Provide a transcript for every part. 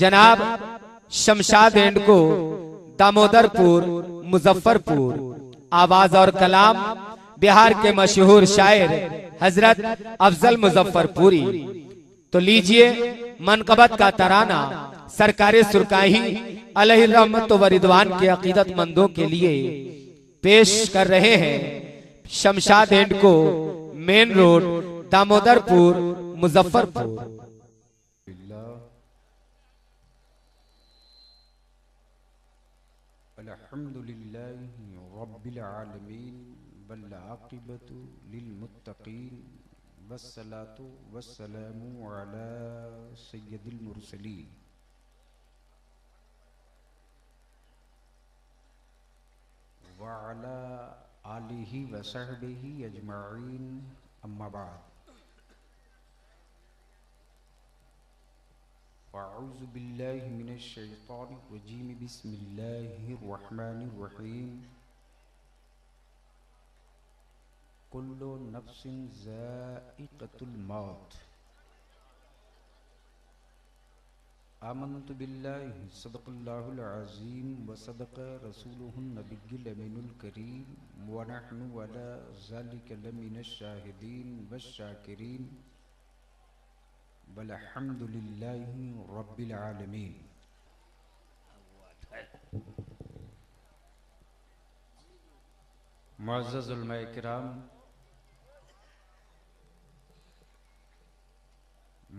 जनाब शमशाद एंड को, दामोदरपुर, मुजफ्फरपुर। आवाज और कलाम बिहार के मशहूर शायर हजरत अफजल मुजफ्फरपुरी। तो लीजिए मनकबत का तराना सरकारे सुरकाही अलैहि रहमत व रिदवान के अकीदतमंदों के लिए पेश कर रहे हैं। Shamshad and Co, main road, Damodarpur, Muzaffarpur. अल्हम्दुलिल्लाहि रब्बिल आलमीन वल आक़िबतु लिल मुत्तक़ीन वस्सलातु वस्सलामु अला सय्यदिल मुरसलीन व अला आलिहि व सहबिहि अजमाइन, अम्मा बाद। अऊज़ु बिल्लाहि मिनश शैतानिर रजीम, बिस्मिल्लाहिर रहमानिर रहीम। कुल्लु नफ्सिन ज़ाइक़तुल मौत। आमन्तु बिल्लाहि सदक़ल्लाहुल अज़ीम व सदक़ रसूलुहुन नबिय्युल अमीनुल करीम व नहनु अला ज़ालिका लमिनश शाहिदीन वश्शाकिरीन वल्हम्दुलिल्लाहि रब्बिल आलमीन। मुअज़्ज़ज़ उलमाए किराम,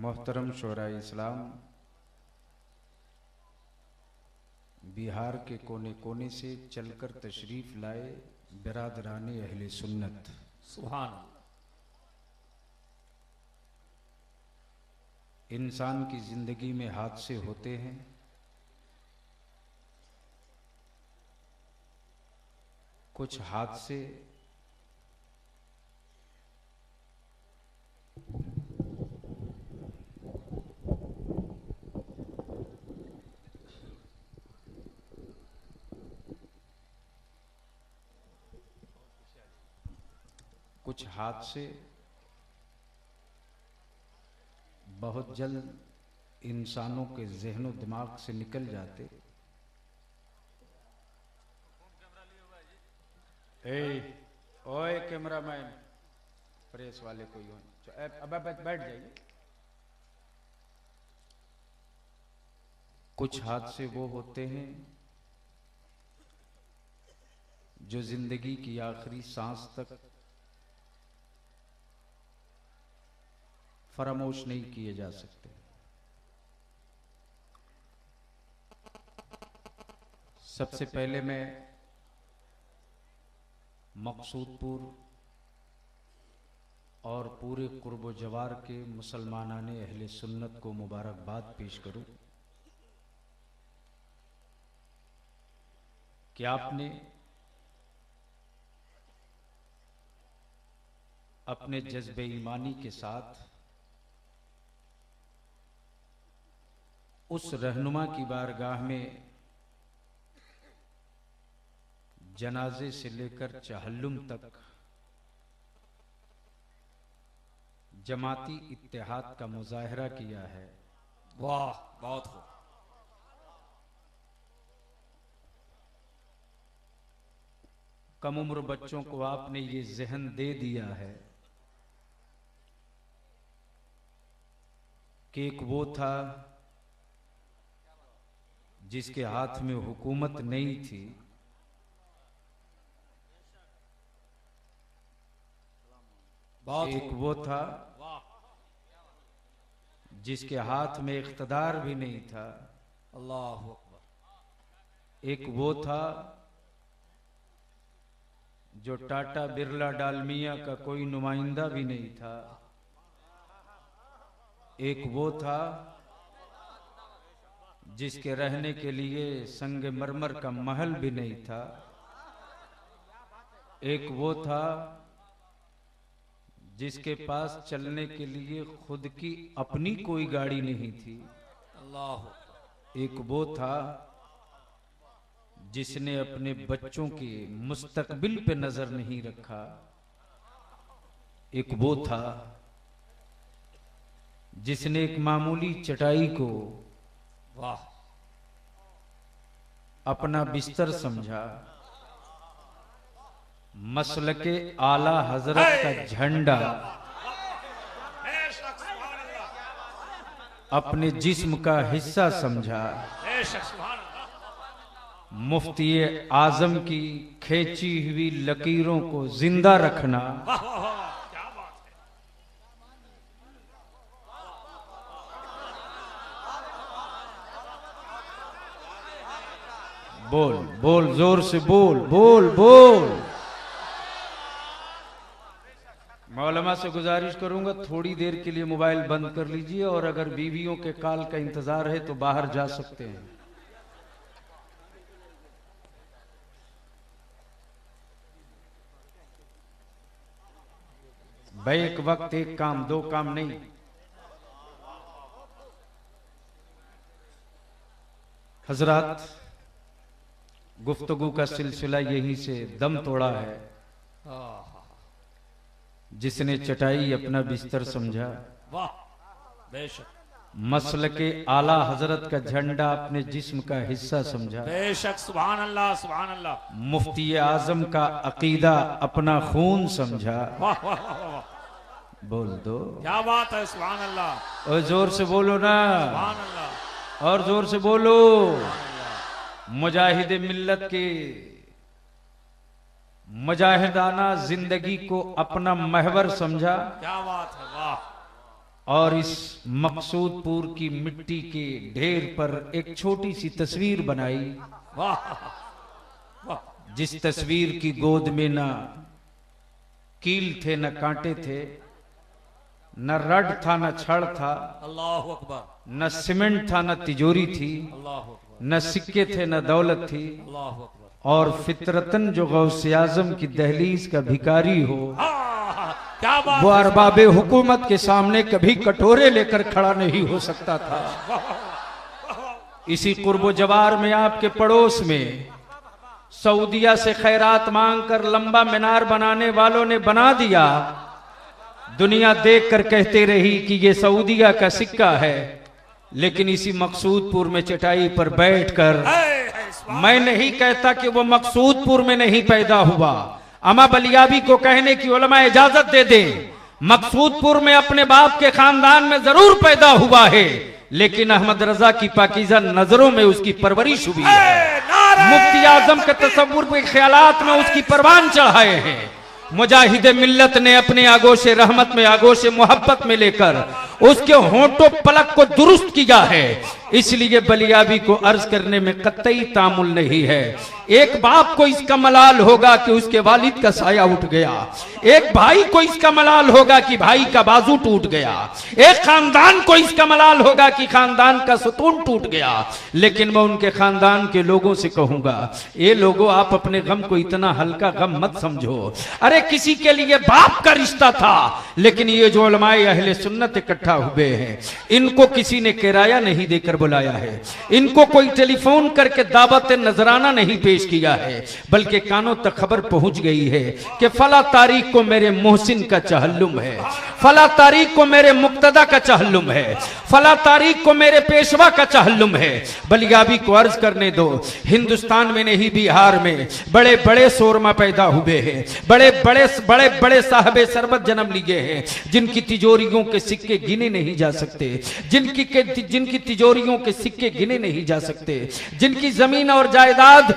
मोहतरम शोराए इस्लाम, बिहार के कोने कोने से चलकर तशरीफ लाए बिरादराने अहले सुन्नत, सुभान अल्लाह। इंसान की जिंदगी में हादसे होते हैं। कुछ हादसे बहुत जल्द इंसानों के ज़हन और दिमाग से निकल जाते। ओए कैमरामैन, प्रेस वाले कोई हो, अब बैठ जाइए। कुछ हादसे वो होते हैं जो जिंदगी की आखिरी सांस तक फरामोश नहीं किए जा सकते। सबसे पहले मैं मकसूदपुर और पूरे कुर्ब जवार के मुसलमानाने अहले सुन्नत को मुबारकबाद पेश करूं कि आपने अपने जज्बे ईमानी के साथ उस रहनुमा की बारगाह में जनाजे से लेकर चहल्लुम तक जमाती इत्तेहाद का मुजाहरा किया है। वाह, बहुत खूब। कम उम्र बच्चों को आपने ये जहन दे दिया है कि एक वो था जिसके हाथ में हुकूमत नहीं थी, एक वो था जिसके हाथ में इख्तिदार भी नहीं था, अल्लाह अकबर। एक वो था जो टाटा बिरला डालमिया का कोई नुमाइंदा भी नहीं था, एक वो था जिसके रहने के लिए संग मरमर का महल भी नहीं था, एक वो था जिसके पास चलने के लिए खुद की अपनी कोई गाड़ी नहीं थी, अल्लाह। एक वो था जिसने अपने बच्चों के मुस्तकबिल पे नजर नहीं रखा, एक वो था जिसने एक मामूली चटाई को वाह। अपना बिस्तर समझा, मसलके आला हजरत का झंडा अपने जिस्म का हिस्सा समझा, मुफ्ती आजम की खींची हुई लकीरों को जिंदा रखना, क्या बात है। बोल बोल, जोर से बोल, बोल बोल। मौलमा से गुजारिश करूंगा थोड़ी देर के लिए मोबाइल बंद कर लीजिए, और अगर बीवियों के कॉल का इंतजार है तो बाहर जा सकते हैं। बैक वक्त एक काम, दो काम नहीं। हजरात, गुफ्तगू का सिलसिला यहीं से दम तोड़ा है। जिसने चटाई अपना बिस्तर समझा, वाह बेशक, मसलके आला हजरत का झंडा अपने जिस्म का हिस्सा समझा, बेशक, सुभान अल्लाह सुभान अल्लाह। मुफ्ती आजम का अकीदा अपना खून समझा। वाह वाह वाह वाह, बोल दो, क्या बात है, सुभान अल्लाह। और जोर से बोलो ना, सुभान अल्लाह, और जोर से बोलो। मुजाहिद मिल्लत के मुजाहिदाना जिंदगी को अपना महवर समझा, क्या बात है, वाह। और इस मकसूदपुर की मिट्टी के ढेर पर एक छोटी सी तस्वीर बनाई, वाह वाह, जिस तस्वीर की गोद में न कील थे, न कांटे थे, न रड था, न छड़ था, अल्लाह अकबर, न सीमेंट था, न तिजोरी थी, अल्लाह अकबर, न सिक्के थे, न दौलत थी, अल्लाह अकबर। और फितरतन जो गौसे आजम की दहलीज का भिखारी हो, क्या बात वो अरबाबे हुकूमत के सामने कभी कटोरे लेकर खड़ा नहीं हो सकता था। इसी कुर्बो जवार में आपके पड़ोस में सऊदिया से खैरात मांगकर लंबा मीनार बनाने वालों ने बना दिया। दुनिया देखकर कहते रही कि ये सऊदिया का सिक्का है, लेकिन इसी मकसूदपुर में चटाई पर बैठकर, मैं नहीं कहता कि वो मकसूदपुर में नहीं पैदा हुआ, अमा बलियाबी को कहने की उलमा इजाजत दे दें, मकसूदपुर में अपने बाप के खानदान में जरूर पैदा हुआ है, लेकिन अहमद रजा की पाकीज़ा नजरों में उसकी परवरिश हुई है। मुफ्ती आजम के तसव्वुर के ख्यालात में उसकी परवान चढ़ाए हैं। मुजाहिद मिल्लत ने अपने आगोशे रहमत में, आगोशे मोहब्बत में लेकर उसके होंठों पलक को दुरुस्त किया है। इसलिए बलियाबी को अर्ज करने में कतई तामुल नहीं है। एक बाप को इसका मलाल होगा कि उसके वालिद का साया उठ गया, एक भाई को इसका मलाल होगा कि भाई का बाजू टूट गया, एक खानदान को इसका मलाल होगा कि खानदान का सुतून टूट गया। लेकिन मैं उनके खानदान के लोगों से कहूंगा, ये लोगों, आप अपने गम को इतना हल्का गम मत समझो। अरे किसी के लिए बाप का रिश्ता था, लेकिन ये जो उलमाए अहले सुन्नत इकट्ठा हुए हैं, इनको किसी ने किराया नहीं देकर बुलाया है, इनको कोई टेलीफोन करके दावत नजराना नहीं पेश किया है, बल्कि कानों तक खबर पहुंच गई है कि फला तारीख को मेरे मोहसिन का चहल्लुम है, फला तारीख को मेरे मुक्तदा का चहल्लुम है, फला तारीख को मेरे पेशवा का चहल्लुम है। बलियाबी को अर्ज करने दो, हिंदुस्तान में नहीं बिहार में बड़े बड़े शोरमा पैदा हुए हैं, बड़े बड़े साहबे सरबत जन्म लिए हैं, जिनकी तिजोरियों के सिक्के गिने नहीं जा सकते, जिनकी तिजोरियों के सिक्के गिने नहीं जा सकते, जिनकी जमीन और जायदाद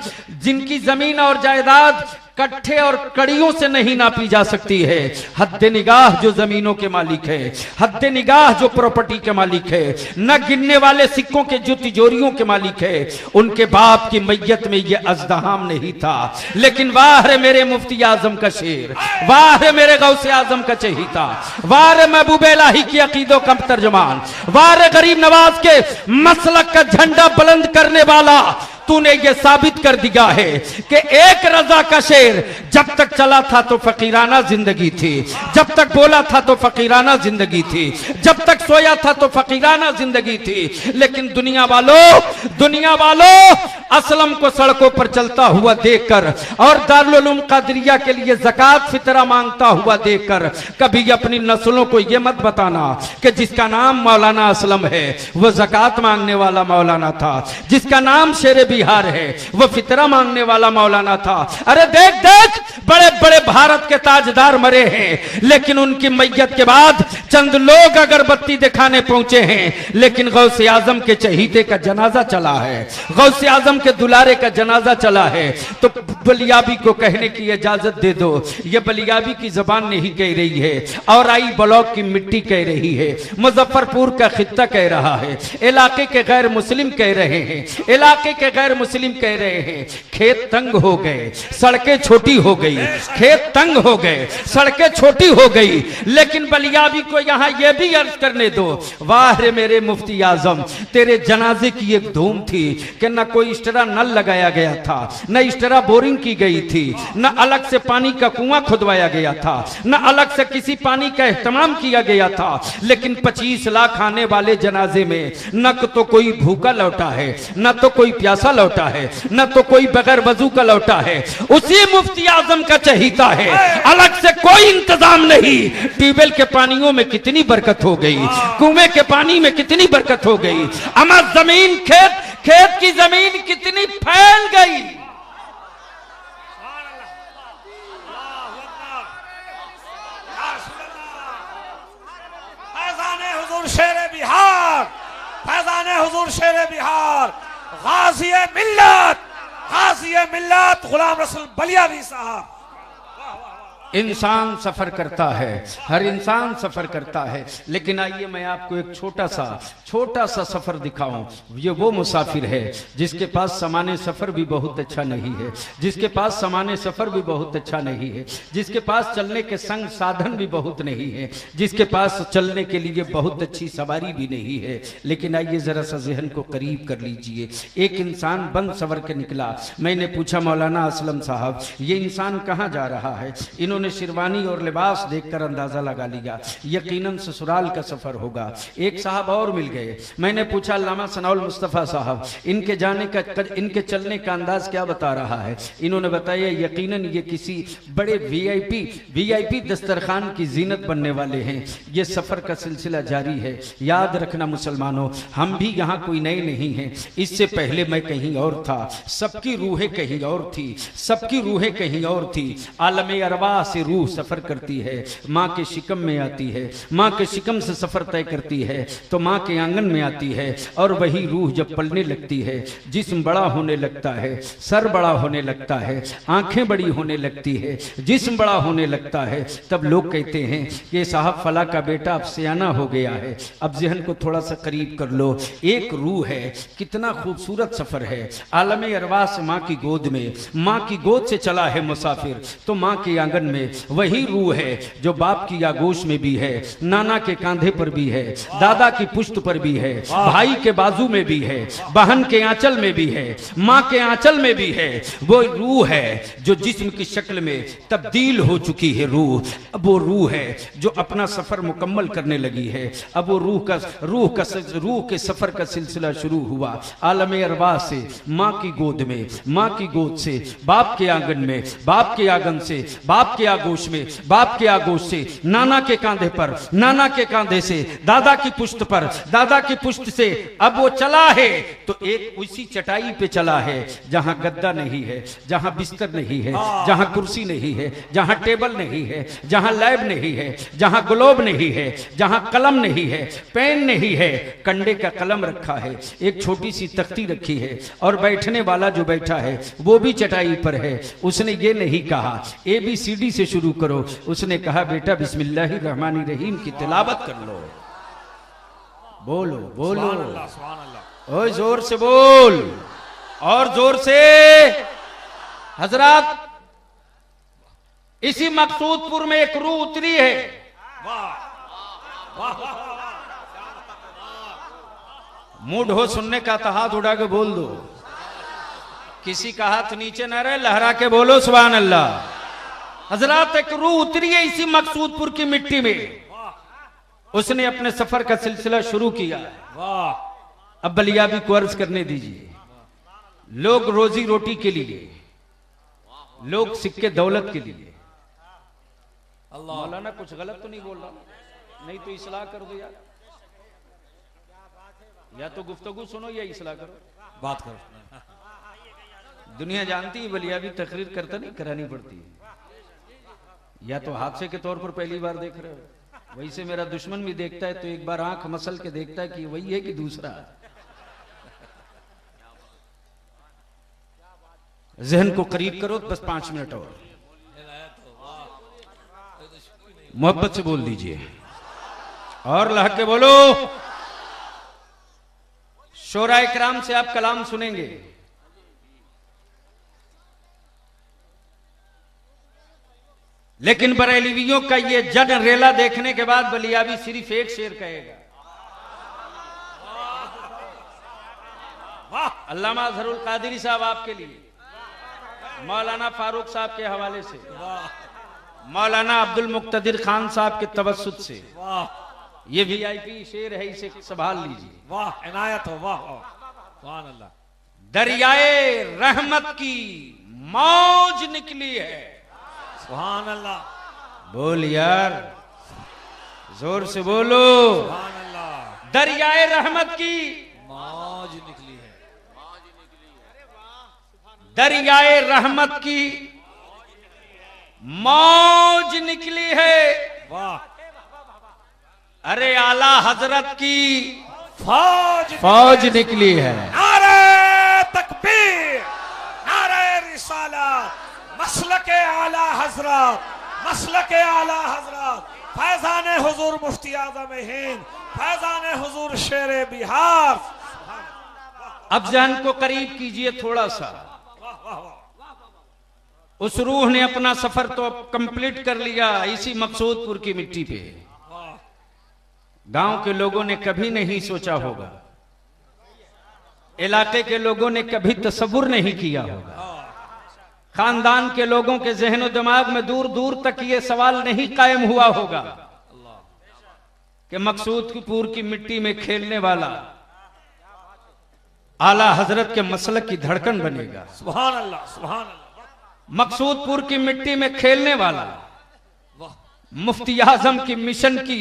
कट्ठे और कड़ियों से नहीं नापी जा सकती है। हद्दे निगाह जो जमीनों के मालिक है, हद्दे निगाह जो प्रॉपर्टी के मालिक है, न गिनने वाले सिक्कों के जो तिजोरियों के मालिक है, उनके बाप की मैयत में ये अज़दहाम नहीं था। लेकिन वाह रे मेरे मुफ्ती आजम का शेर, वाह रे मेरे गौसे आजम का चहीता, वाह रे महबूब इलाही की अकीदों का तर्जमान, वाह रे गरीब नवाज के मसलक का झंडा बुलंद करने वाला, तूने ये साबित कर दिया है कि एक रजा का शेर जब तक चला था तो फकीराना जिंदगी थी, जब तक बोला था तो फकीराना जिंदगी थी, जब तक सोया था तो फकीराना जिंदगी थी। लेकिन दुनिया वालों असलम को सड़कों पर चलता हुआ देखकर और दारुल उलूम कादरिया के लिए ज़कात फितरा मांगता हुआ देखकर कभी अपनी नस्लों को यह मत बताना कि जिसका नाम मौलाना असलम है वो ज़कात मांगने वाला मौलाना था, जिसका नाम शेर बिहार है वो फितरा मांगने वाला मौलाना था। अरे देख देख, बड़े बड़े भारत के ताजदार मरे हैं, लेकिन उनकी मैयत के बाद चंद लोग अगरबत्ती दिखाने पहुंचे हैं, लेकिन गौसे आजम के चहीते का जनाजा चला है, गौसे आजम के दुलारे का जनाजा चला है। तो बलियाबी को कहने की इजाजत दे दो, ये बलियाबी की जबान नहीं कह रही है, और आई ब्लॉक की मिट्टी कह रही है, मुजफ्फरपुर का खित्ता कह रहा है, इलाके के गैर मुस्लिम कह रहे हैं, इलाके के गैर मुस्लिम कह रहे हैं। खेत तंग हो गए, सड़कें छोटी हो गई, खेत तंग हो गए, सड़कें छोटी हो गई, लेकिन बलियाबी को यहां यह भी अर्ज करने दो, वाह रे मेरे मुफ्ती आजम, तेरे जनाजे की एक धूम थी कि न कोई इस्टरा नल लगाया गया था, न इस्टरा बोरिंग की गई थी, न अलग से पानी का कुआं खुदवाया गया था, न अलग से किसी पानी का एहतमाम किया गया था, लेकिन 25 लाख आने वाले जनाजे में न तो कोई भूखा लौटा है, न तो कोई प्यासा लौटा है, न तो कोई बगैर वजू का लौटा है। उसी मुफ्ती आजम का चहीता है, अलग से कोई इंतजाम नहीं। ट्यूबवेल के पानियों में कितनी बरकत हो गई, कुएं के पानी में कितनी बरकत हो गई, अमा जमीन खेत खेत की जमीन कितनी फैल गई। फैजाने हुजूर शेर बिहार, फैजाने हुजूर शेर बिहार, गाज़िए मिल्लत, गाज़िए मिल्लत गुलाम रसूल बलियावी साहब। इंसान सफर करता है, हर इंसान सफर करता है, लेकिन आइए मैं आपको एक छोटा सा सफर दिखाऊं। ये वो मुसाफिर है जिसके पास सामान्य सफर भी बहुत अच्छा नहीं है, जिसके पास सामान्य सफर भी बहुत अच्छा नहीं है, जिसके पास चलने के संग साधन भी बहुत नहीं है, जिसके पास चलने के लिए बहुत अच्छी सवारी भी नहीं है। लेकिन आइए जरा सा जहन को करीब कर लीजिए। एक इंसान बंद सवर के निकला। मैंने पूछा मौलाना असलम साहब, ये इंसान कहाँ जा रहा है? इन्होंने शिरवानी और लिबास देखकर अंदाजा लगा लिया, यकीनन ससुराल का सफर होगा। एक साहब और मिल गए। मैंने पूछा अल्लामा सनाउल मुस्तफा साहब, इनके जाने का, इनके चलने का अंदाज क्या बता रहा है? इन्होंने बताया यकीनन ये किसी बड़े वीआईपी दस्तरखान की जीनत बनने वाले हैं। ये सफर का सिलसिला जारी है। याद रखना मुसलमानों, हम भी यहाँ कोई नए नहीं हैं। इससे पहले मैं कहीं और था, सबकी रूहें कहीं और थी, सबकी रूहें कहीं और थी। आलम अरवाह से रूह सफर करती है, माँ के शिकम में आती है, माँ के शिकम से सफर तय करती है तो माँ के आंगन में आती है। और वही रूह जब पलने लगती है, जिस्म बड़ा होने लगता है, सर बड़ा होने लगता है, आंखें बड़ी होने लगती है, जिस्म बड़ा होने लगता है, तब लोग कहते हैं कि साहब फला का बेटा अब सियाना हो गया है। अब जहन को थोड़ा सा करीब कर लो। एक रूह है, कितना खूबसूरत सफर है। आलम अरवाह से माँ की गोद में, माँ की गोद से चला है मुसाफिर, तो माँ के आंगन में वही रूह है जो बाप की आगोश में भी है, नाना के कांधे पर भी है, दादा की पुश्त पर भी है, भाई के बाजू में भी है, बहन के आंचल में भी है, माँ के आंचल में भी है। वो रूह है जो जिस्म की शक्ल में तब्दील हो चुकी है रूह। अब वो रूह है जो अपना सफर मुकम्मल करने लगी है। अब वो रूह के सफर का सिलसिला शुरू हुआ। आलम अरवाह से माँ की गोद में, माँ की गोद से बाप के आंगन में, बाप के आंगन से बाप के आगोश में, बाप के आगोश से नाना के कांधे पर, नाना के कांधे से दादा की पुश्त पर, दादा की पुश्त से अब वो चला है तो एक उसी चटाई पे चला है जहां गद्दा नहीं है, जहां बिस्तर नहीं है, जहां कुर्सी नहीं है, जहां टेबल नहीं है, जहां लैब नहीं है, जहां ग्लोब नहीं है, जहां कलम नहीं है, पेन नहीं है, कंडे का कलम रखा है, एक छोटी सी तख्ती रखी है और बैठने वाला जो बैठा है वो भी चटाई पर है। उसने ये नहीं कहा ABCD से शुरू करो, उसने कहा बेटा बिस्मिल्लाहिर्रहमानिर्रहीम की तिलावत कर लो। बोलो बोलो, ओए जोर से बोल, और जोर से। हजरात, इसी मकसूदपुर में एक रूह उतरी है। मूड हो सुनने का तो हाथ उठा के बोल दो, किसी का हाथ नीचे न रहे, लहरा के बोलो सुभान अल्लाह। हजरात, एक रूह उतरी है इसी मकसूदपुर की मिट्टी में। उसने अपने सफर का सिलसिला शुरू किया। अब बलियाबी को अर्ज करने दीजिए। लोग रोजी रोटी के लिए, लोग सिक्के दौलत के लिए। अल्लाह मौलाना कुछ गलत तो नहीं बोल रहा? नहीं तो इस्लाह कर दो यार, या तो गुफ्तगू सुनो या इस्लाह करो। बात करो। दुनिया जानती है बलिया भी तकरीर करता नहीं, करानी पड़ती है। या तो हादसे के तौर पर पहली बार देख रहे हो, वैसे मेरा दुश्मन भी देखता है तो एक बार आंख मसल के देखता है कि वही है कि दूसरा। जहन को करीब करो, बस 5 मिनट और मोहब्बत से बोल दीजिए और लह के बोलो। शोरा इकराम से आप कलाम सुनेंगे। लेकिन बरेलवियों का ये जन रेला देखने के बाद बलियाबी सिर्फ एक शेर कहेगा। अल्लामा अजहरुल कादिरी साहब आपके लिए, मौलाना फारूक साहब के हवाले से, मौलाना अब्दुल मुक्तदिर खान साहब के तवस्सुत से ये वीआईपी शेर है, इसे संभाल लीजिए। वाह इनायत हो, वाह सुभान अल्लाह। दरियाए रहमत की मौज निकली है। सुभान अल्लाह, बोल यार, जोर से बोलो। सुभान अल्लाह। दरियाए रहमत की मौज निकली है। दरियाए रहमत की मौज निकली है। वाह। अरे आला हजरत की फौज निकली है। नारे तकबीर, नारे रिसालत, मसलके आला हजरत, मसलके आला हजरत, फैजान हुजूर मुफ्ती आज़म हिंद, फैजान हुजूर शेर बिहार। अब जान को करीब कीजिए थोड़ा सा। उस रूह ने अपना सफर तो कंप्लीट कर लिया इसी मकसूदपुर की मिट्टी पे। गांव के लोगों ने कभी नहीं सोचा होगा, इलाके के लोगों ने कभी तसव्वुर नहीं किया होगा, खानदान के लोगों के जहन और दिमाग में दूर दूर तक ये सवाल नहीं कायम हुआ होगा कि मकसूदपुर की मिट्टी में खेलने वाला आला हजरत के मसलक की धड़कन बनेगा। सुभान अल्लाह, सुभान अल्लाह। मकसूदपुर की मिट्टी में खेलने वाला मुफ्ती आजम की मिशन की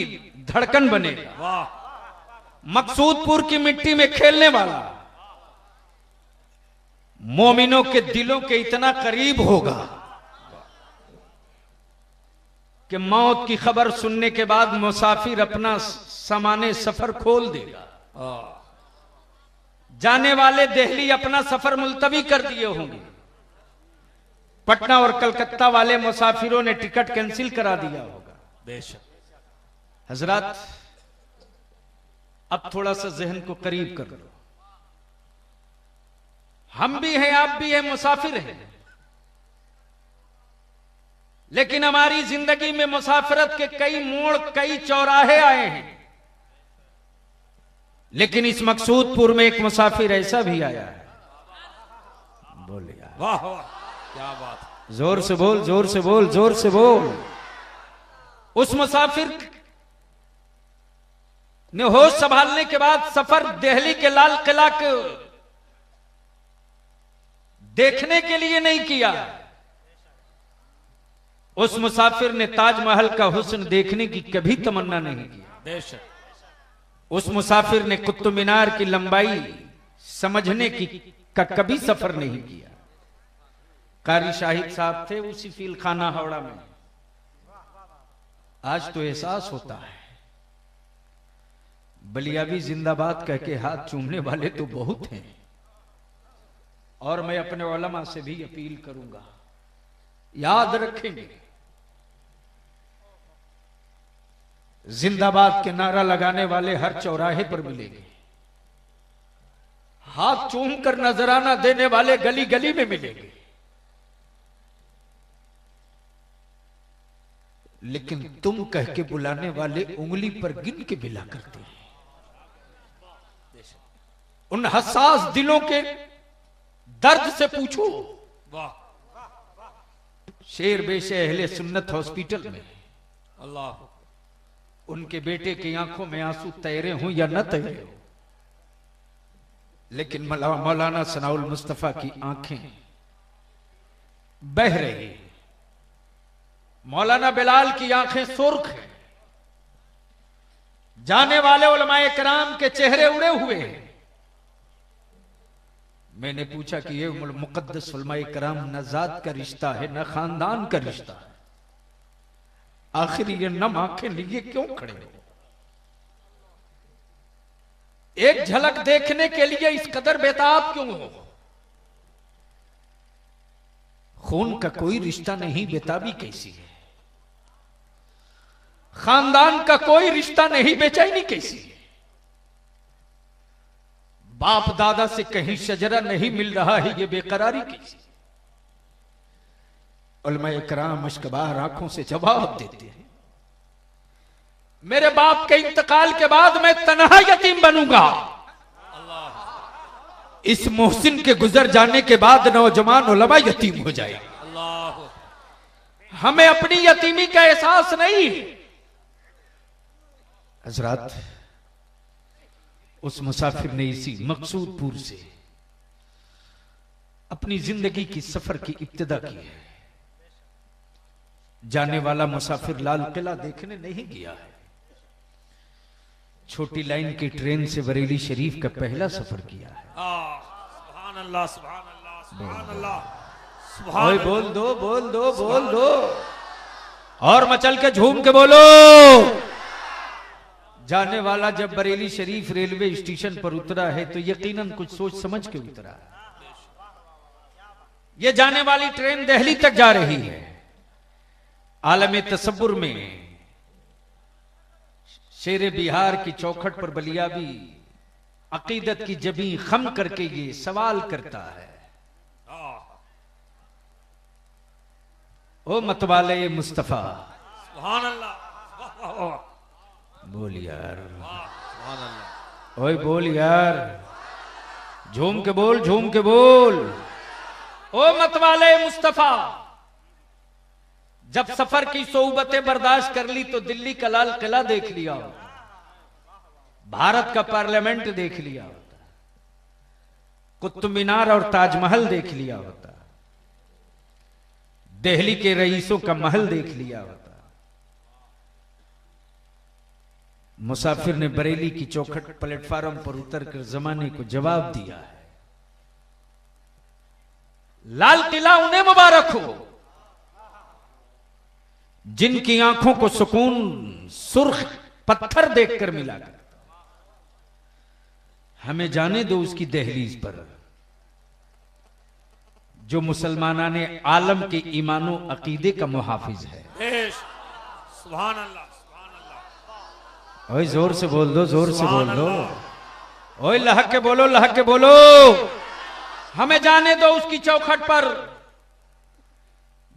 धड़कन बनेगा। वाह। मकसूदपुर की मिट्टी में खेलने वाला मोमिनों के दिलों के इतना करीब होगा कि मौत की खबर सुनने के बाद मुसाफिर अपना सामाने सफर खोल देगा। जाने वाले दिल्ली अपना सफर मुलतवी कर दिए होंगे, पटना और कलकत्ता वाले मुसाफिरों ने टिकट कैंसिल करा दिया होगा। बेशक। हजरत अब थोड़ा सा जहन को करीब कर लो। हम भी हैं, आप भी हैं, मुसाफिर हैं, लेकिन हमारी जिंदगी में मुसाफिरत के कई मोड़, कई चौराहे आए हैं। लेकिन इस मकसूदपुर में एक मुसाफिर ऐसा भी आया है। बोल यार, वाह वाह, क्या बात। जोर से बोल, जोर से बोल, जोर से बोल। उस मुसाफिर ने होश संभालने के बाद सफर दिल्ली के लाल किला के देखने के लिए नहीं किया। उस मुसाफिर ने ताजमहल का हुस्न देखने की कभी तमन्ना नहीं की। बेशक। उस मुसाफिर ने कुतुब मीनार की लंबाई समझने की का कभी सफर नहीं किया। कारी शाहिद साहब थे उसी फील खाना हावड़ा में। आज तो एहसास होता है, बलियाबी जिंदाबाद कह के हाथ चूमने वाले तो बहुत हैं। और मैं अपने उलमा से भी अपील करूंगा, याद रखेंगे, जिंदाबाद के नारा लगाने वाले हर चौराहे पर मिलेंगे, हाथ चूम कर नजराना देने वाले गली गली में मिलेंगे। लेकिन तुम कह के बुलाने वाले उंगली पर गिन के मिला करते हैं। उन हसास दिलों के दर्द से पूछो। वाह। शेर बेशे अहले सुन्नत हॉस्पिटल में अल्लाह। उनके बेटे की आंखों में आंसू तैरे हों या न तैरे हो, लेकिन मौलाना सनाउल मुस्तफा की आंखें बह रही, मौलाना बिलाल की आंखें सुर्ख हैं, जाने वाले उलमाए कराम के चेहरे उड़े हुए हैं। मैंने पूछा कि ये मुकद्दस उलमाए कराम न जात का रिश्ता है न खानदान का रिश्ता है, आखिर ये नम आंखें लिए क्यों खड़े हो? एक झलक देखने के लिए इस कदर बेताब क्यों हो? खून का कोई रिश्ता नहीं, बेताबी कैसी है? खानदान का कोई रिश्ता नहीं, बेचैनी कैसी है? बाप दादा से कहीं शजरा नहीं मिल रहा है, ये बेकरारी कैसी? उलमाए कराम अश्कबार आंखों से जवाब देते हैं, मेरे बाप के इंतकाल के बाद मैं तन्हा यतीम बनूंगा। इस मोहसिन के गुजर जाने के बाद नौजवान उलमा यतीम हो जाएगा। हमें अपनी यतीमी का एहसास नहीं। हजरात, उस मुसाफिर ने इसी मकसूदपुर से अपनी जिंदगी की सफर की इब्तिदा की है। जाने वाला मुसाफिर लाल किला देखने नहीं गया है, छोटी लाइन की ट्रेन से बरेली शरीफ का पहला सफर किया है। सुभान अल्लाह, सुभान अल्लाह, सुभान अल्लाह, ओए बोल दो, बोल दो, बोल दो, और मचल के झूम के बोलो। जाने वाला जब बरेली शरीफ रेलवे स्टेशन पर उतरा है तो यकीनन कुछ सोच समझ के उतरा है। यह जाने वाली ट्रेन दिल्ली तक जा रही है। आलम तसव्वुर में शेरे बिहार की चौखट पर बलियाबी अकीदत की जबी खम करके ये सवाल करता है, ओ मतवाले मुस्तफा, सुभान अल्लाह, बोल यार, ओए बोल यार, झूम के बोल, झूम के बोल। ओ मतवाले मुस्तफा, जब सफर की सोबतें बर्दाश्त कर ली तो दिल्ली का लाल किला देख लिया होता, भारत का पार्लियामेंट देख लिया होता, कुतुब मीनार और ताजमहल देख लिया होता, दिल्ली के रईसों का महल देख लिया होता। मुसाफिर ने बरेली की चौखट प्लेटफार्म पर उतरकर जमाने को जवाब दिया है, लाल किला उन्हें मुबारक हो जिनकी आंखों को सुकून सुर्ख पत्थर देखकर मिला। हमें जाने दो उसकी दहलीज पर जो मुसलमानाने आलम के ईमानो अकीदे का मुहाफिज है। सुभान अल्लाह, सुभान अल्लाह, ओए जोर से बोल दो, जोर से बोल दो, ओए लहक के बोलो, लहक के बोलो। हमें जाने दो उसकी चौखट पर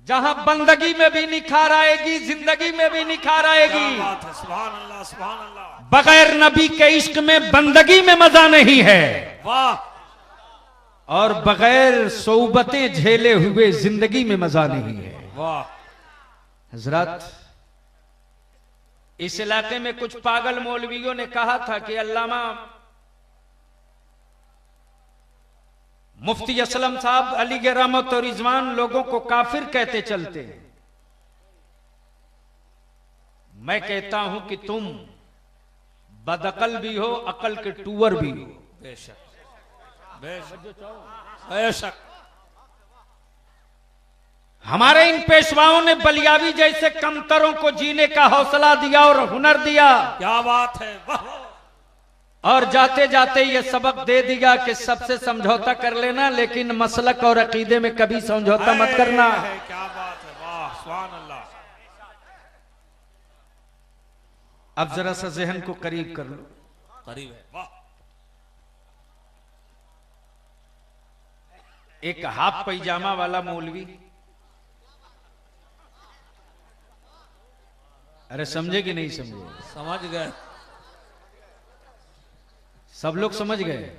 जहां बंदगी में भी निखार आएगी, जिंदगी में भी निखार आएगी। सुभान अल्लाह, सुभान अल्लाह। बगैर नबी के इश्क में बंदगी में मजा नहीं है, वाह, और बगैर सोबतें झेले हुए जिंदगी में मजा नहीं है। वाह। हजरत, इस इलाके में कुछ पागल मौलवियों ने कहा था कि अल्लामा मुफ्ती असलम साहब अली के रहमत और रिजवान लोगों को काफिर कहते चलते हैं। मैं कहता हूं कि तुम बदअकल भी हो, अकल के टूअर भी हो। बेशक, बेशक, बेशक। हमारे इन पेशवाओं ने बलियाबी जैसे कमतरों को जीने का हौसला दिया और हुनर दिया। क्या बात है, वाह। और जाते जाते ये सबक दे दिया कि सबसे समझौता कर लेना, लेकिन मसलक और अकीदे में कभी समझौता मत करना। क्या बात है, वाह, सुभान अल्लाह। अब जरा सा जहन को करीब कर लो, करीब है, वाह। एक हाफ पैजामा वाला मौलवी, अरे समझे कि नहीं समझे? समझ गए, सब लोग समझ गए।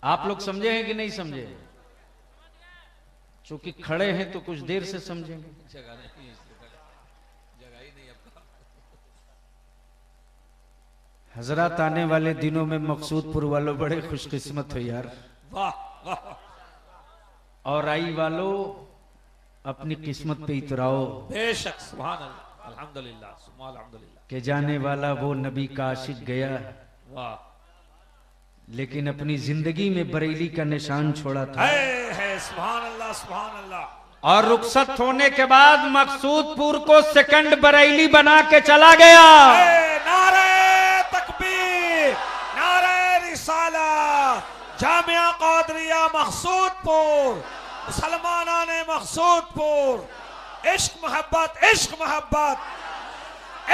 आप लोग समझे हैं कि नहीं समझे? चूंकि खड़े हैं तो कुछ देर से समझेंगे। जगह नहीं, जगह ही नहीं आपका। हजरत आने वाले दिनों में मकसूदपुर वालों बड़े खुशकिस्मत हो यार। वाह वाह। और आई वालों अपनी किस्मत पे इतराओ। बेशक सुभान अल्लाह, अल्हम्दुलिल्लाह सुभान अल्हम्दुलिल्लाह। के जाने वाला वो नबी का आशिक गया, वाह। लेकिन अपनी जिंदगी में बरेली का निशान छोड़ा था। है सुभान अल्लाह सुभान अल्लाह। और रुखसत होने के बाद मकसूदपुर को सेकंड बरेली बना के चला गया। नारे तकबीर, नारे रिसालत, जामिया कादरिया मकसूदपुर, मुसलमाना ने मकसूदपुर, इश्क मोहब्बत इश्क मोहब्बत,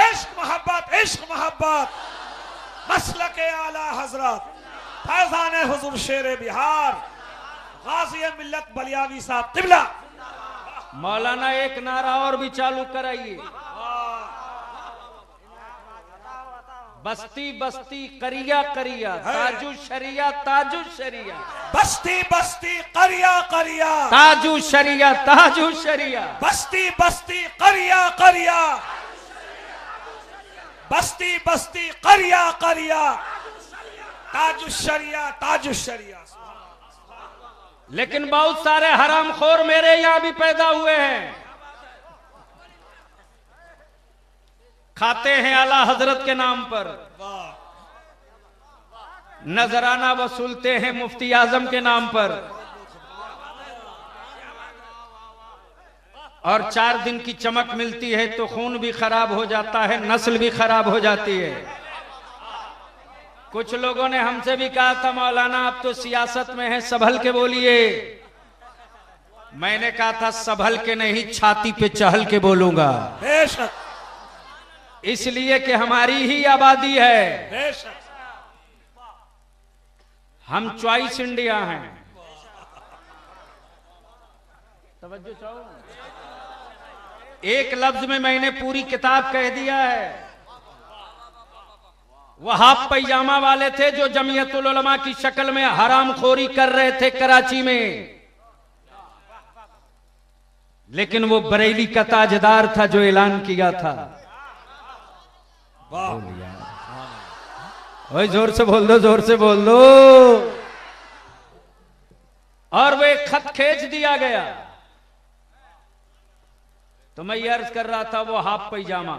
इश्क मोहब्बत इश्क मोहब्बत, मसलके आला हजरत फैजान हुजूर शेर बिहार गाजी मिल्लत बलियावी साहब किबला। मौलाना एक नारा और भी चालू कराइए। बस्ती बस्ती करिया करिया ताजू शरिया ताजू शरिया, बस्ती बस्ती करिया करिया ताजू शरिया ताजू शरिया, बस्ती बस्ती करिया करिया, बस्ती बस्ती करिया करिया, ताजु शरिया ताजु शरिया। लेकिन बहुत सारे हरामखोर मेरे यहां भी पैदा हुए हैं, खाते हैं आला हजरत के नाम पर, नजराना वसूलते हैं मुफ्ती आजम के नाम पर, और 4 दिन की चमक मिलती है तो खून भी खराब हो जाता है, नस्ल भी खराब हो जाती है। कुछ लोगों ने हमसे भी कहा था मौलाना आप तो सियासत में हैं, संभल के बोलिए। मैंने कहा था संभल के नहीं, छाती पे चहल के बोलूंगा, बेशक इसलिए कि हमारी ही आबादी है, बेशक हम चॉइस इंडिया हैं। तवज्जो चाहो, एक लफ्ज में मैंने पूरी किताब कह दिया है। वो हाफ पैजामा वाले थे जो जमीयतुल उलमा की शक्ल में हरामखोरी कर रहे थे कराची में, लेकिन वो बरेली का ताजदार था जो ऐलान किया था। ओए जोर से बोल दो, जोर से बोल दो। और वो एक खत खींच दिया गया। तो मैं ये अर्ज कर रहा था वो हाफ पैजामा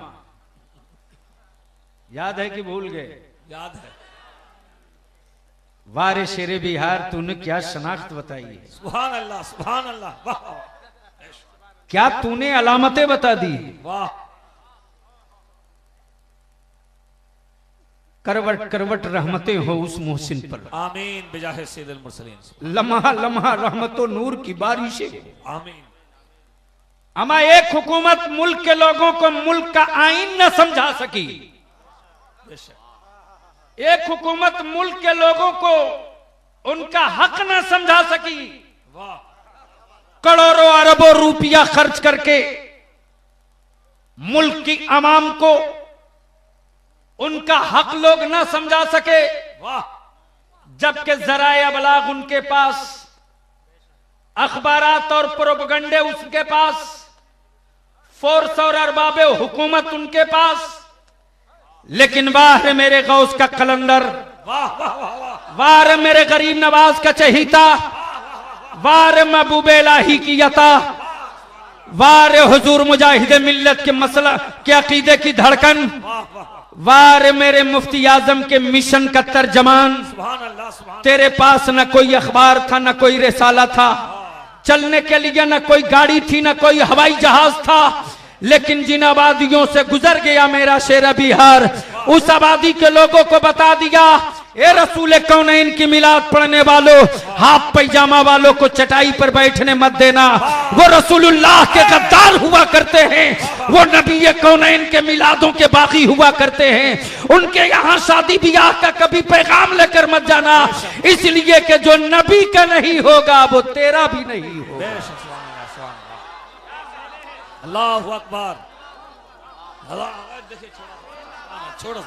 याद है कि भूल गए? याद है। वारे शेरे बिहार तूने क्या शनाख्त बताई है, सुभान अल्लाह सुभान अल्लाह, वाह क्या तूने अलामतें बता दी। वाह। करवट करवट रहमतें हो उस मोहसिन पर, आमीन बिजाहे सैयदुल मुरसलीन। लम्हा लम्हा रहमतो नूर की बारिशें, आमीन। अमा एक हुकूमत मुल्क के लोगों को मुल्क का आईन न समझा सकी, एक हुकूमत मुल्क के लोगों को उनका हक न समझा सकी। वाह। करोड़ों अरबों रुपया खर्च करके मुल्क की आवाम को उनका हक लोग न समझा सके, वाह। जबकि जराए अबलाग उनके पास, अखबारात और प्रोपगंडे उसके पास, फोर्स और अरबाबे हुकूमत उनके पास, लेकिन वाह रे मेरे गौस का कलंदर, वाह वाह वाह वाह, वाह रे मेरे गरीब नवाज का चहीता, वाह रे महबूब इलाही की यता, वाह रे हुजूर मुजाहिद मिल्लत के मसला के अकीदे की धड़कन, वाह रे मेरे मुफ्ती आजम के मिशन का तर्जमान। सुभान अल्लाह सुभान। तेरे पास न कोई अखबार था, न कोई रिसाला था, चलने के लिए न कोई गाड़ी थी, न कोई हवाई जहाज था, लेकिन जिन आबादियों से गुजर गया मेरा शेर बिहार, उस आबादी के लोगों को बता दिया, ए रसूल कौनैन की मिलाद पढ़ने वालों, हाफ पैजामा वालों को चटाई पर बैठने मत देना। वो रसूलुल्लाह के गद्दार हुआ करते हैं, वो नबी कौनैन के मिलादों के बागी हुआ करते हैं। उनके यहाँ शादी ब्याह का कभी पैगाम लेकर मत जाना, इसलिए कि जो नबी का नहीं होगा वो तेरा भी नहीं होगा। अल्लाहु अकबर। अल्लाह देखिए, छोड़ो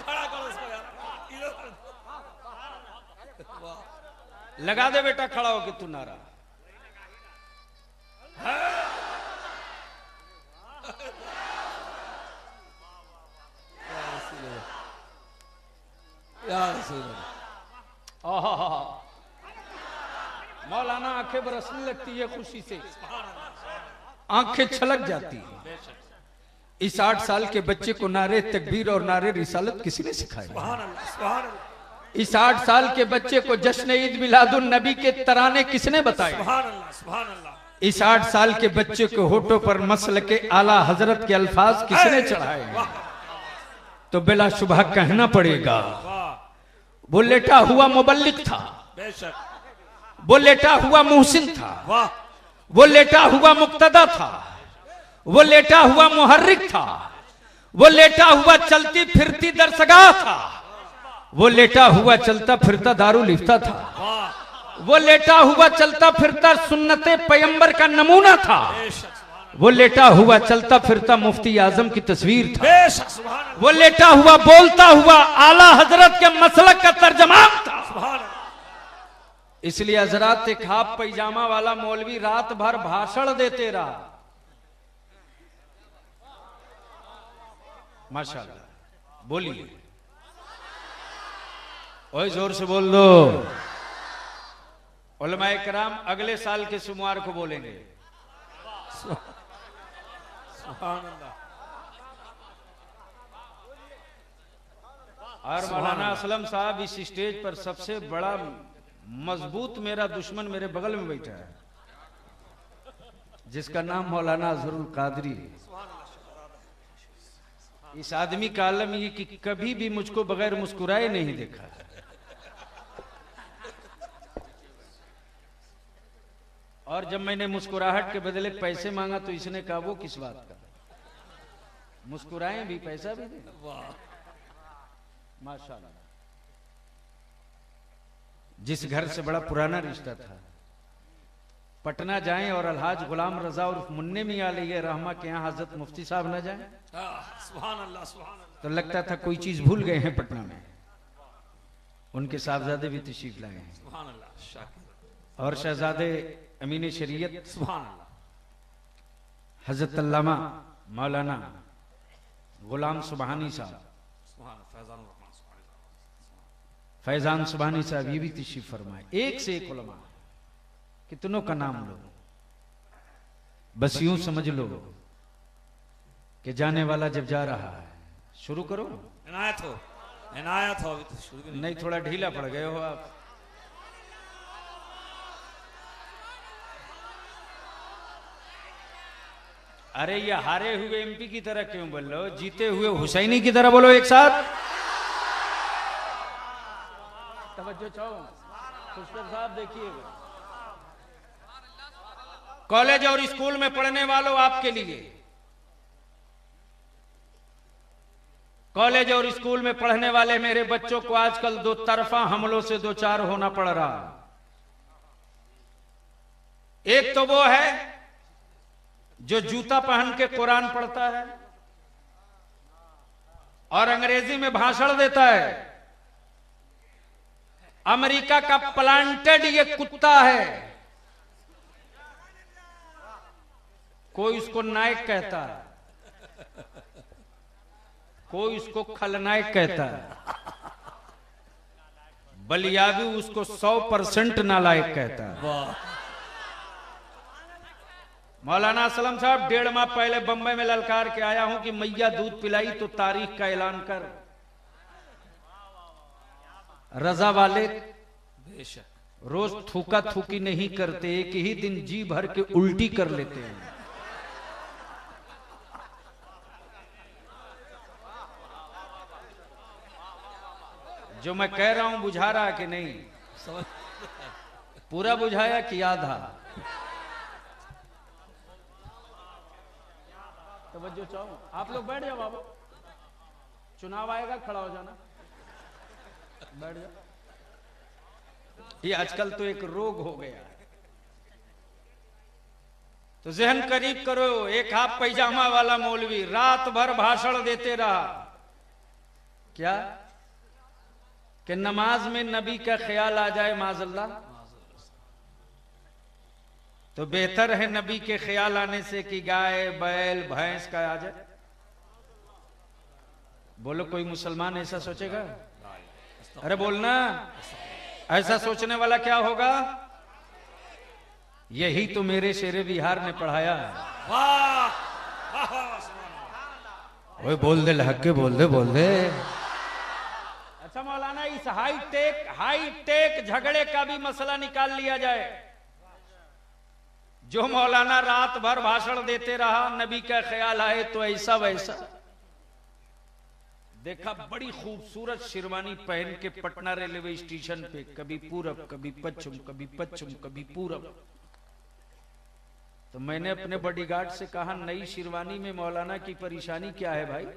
खड़ा करो इसको यार। लगा दे बेटा खड़ा होके तू नारा। या रसूल अल्लाह। आहा, मौलाना आंखें बरसने लगती है खुशी से, आंखें छलक जाती है। इस 8 साल के बच्चे को नारे तकबीर और नारे रिसालत किसने सिखाया? सुभान अल्लाह, सुभान अल्लाह, इस 8 साल के बच्चे को जश्न ईद मिलादुन नबी के तराने किसने बताए? सुभान अल्लाह, सुभान अल्लाह। इस 8 साल के बच्चे को होठों पर मसल के आला हजरत के अल्फाज किसने चढ़ाए? तो बिला शुबह कहना पड़ेगा वाह वो लेटा हुआ मुबल्लिग था, बेशक, वो लेटा हुआ मुहसिन था, वाह वो लेटा हुआ मुक्तदा था, वो लेटा हुआ मुहर्रिक था, वो लेटा हुआ चलती फिरती दरसगाह था, वो लेटा हुआ चलता फिरता दारुल इफ्ता था, वाह वो लेटा हुआ चलता फिरता सुन्नते पैगंबर का नमूना था, बेशक, वो लेटा हुआ चलता फिरता मुफ्ती आजम की तस्वीर था, बेशक, सुभान अल्लाह, वो लेटा हुआ बोलता हुआ आला हजरत के मसलक का तर्जमान था। सुभान अल्लाह। इसलिए हजरत एक हाफ पैजामा वाला मौलवी रात भर भाषण देते रहा। माशाल्लाह, बोलिए, ओए जोर से बोल दो। उलमाए कराम अगले साल के सोमवार को बोलेंगे। सुभान अल्लाह। और मौलाना असलम साहब इस स्टेज पर सबसे बड़ा मजबूत मेरा दुश्मन मेरे बगल में बैठा है, जिसका नाम मौलाना अजहरुल कादरी है। इस आदमी का आलम ये कि कभी भी मुझको बगैर मुस्कुराए नहीं देखा। और जब मैंने मुस्कुराहट के बदले पैसे मांगा तो इसने कहा वो किस बात का, मुस्कुराएं भी पैसा भी दे। माशाल्लाह, जिस घर से बड़ा पुराना रिश्ता था, पटना जाएं और अलहाज गुलाम रजा और मुन्ने मियां अलैहि रहमा के यहाँ हजरत मुफ्ती साहब न जाएं सुभान अल्लाह, सुभान अल्लाह। तो लगता था कोई चीज भूल गए हैं पटना में। उनके साहबजादे भी तशरीफ लाए हैं सुभान अल्लाह, शाकिर, और शहजादे अमीन शरीयत सुभान अल्लाह, हजरत अल्लामा मौलाना गुलाम सुबहानी साहब, सुभान फैजान रहमान, सुभान फैजान सुबहानी साहब ये भी तशरीफ फरमाए। एक से एक उलमा, कितनों का नाम लो, बस यूं समझ लो कि जाने वाला जब जा रहा है, शुरू करो। इनायत हो, इनायत हो, अभी तो शुरू भी नहीं। नहीं, थोड़ा ढीला पड़ गए हो आप। अरे ये हारे हुए एमपी की तरह क्यों बोल रहे हो, जीते हुए हुसैनी की तरह बोलो एक साथ। तवज्जो चाहो, खुशकर साहब देखिएगा। कॉलेज और स्कूल में पढ़ने वालों, आपके लिए, कॉलेज और स्कूल में पढ़ने वाले मेरे बच्चों को आजकल 2 तरफा हमलों से 2 चार होना पड़ रहा। एक तो वो है जो जूता पहन के कुरान पढ़ता है और अंग्रेजी में भाषण देता है। अमेरिका का प्लांटेड ये कुत्ता है, कोई उसको नायक कहता है, कोई उसको खलनायक कहता है, बलियाबी उसको 100% नालायक कहता है। मौलाना असलम साहब 1.5 माह पहले बंबई में ललकार के आया हूं कि मैया दूध पिलाई तो तारीख का ऐलान कर। रजा वाले बेशक रोज थूका थूकी नहीं करते, एक ही दिन जी भर के उल्टी कर लेते हैं। जो मैं कह रहा हूं बुझा रहा कि नहीं? समझ पूरा बुझाया कि आधा? तवज्जो चाहो, आप लोग बैठ जाओ बाबा, चुनाव आएगा खड़ा हो जाना, बैठ जाओ। ये आजकल तो एक रोग हो गया है। तो जहन करीब करो, एक हाफ पैजामा वाला मौलवी रात भर भाषण देते रहा, क्या कि नमाज में नबी का ख्याल आ जाए माजल्ला, तो बेहतर है नबी के ख्याल आने से कि गाय बैल भैंस का आ जाए। बोलो कोई मुसलमान ऐसा सोचेगा? अरे बोलना, ऐसा सोचने वाला क्या होगा? यही तो मेरे शेरे बिहार ने पढ़ाया है। वाह वाह वाह, सुभान अल्लाह। ओए बोल दे, लहक के बोल दे, बोल दे। अच्छा मौलाना, इस हाई टेक झगड़े का भी मसला निकाल लिया जाए। जो मौलाना रात भर भाषण देते रहा, नबी का ख्याल आए तो ऐसा वैसा। देखा बड़ी खूबसूरत शेरवानी पहन के पटना रेलवे स्टेशन पे, कभी पूरब कभी पश्चिम, कभी पश्चिम कभी पूरब। तो मैंने अपने बॉडीगार्ड से कहा, नई शेरवानी में मौलाना की परेशानी क्या है भाई?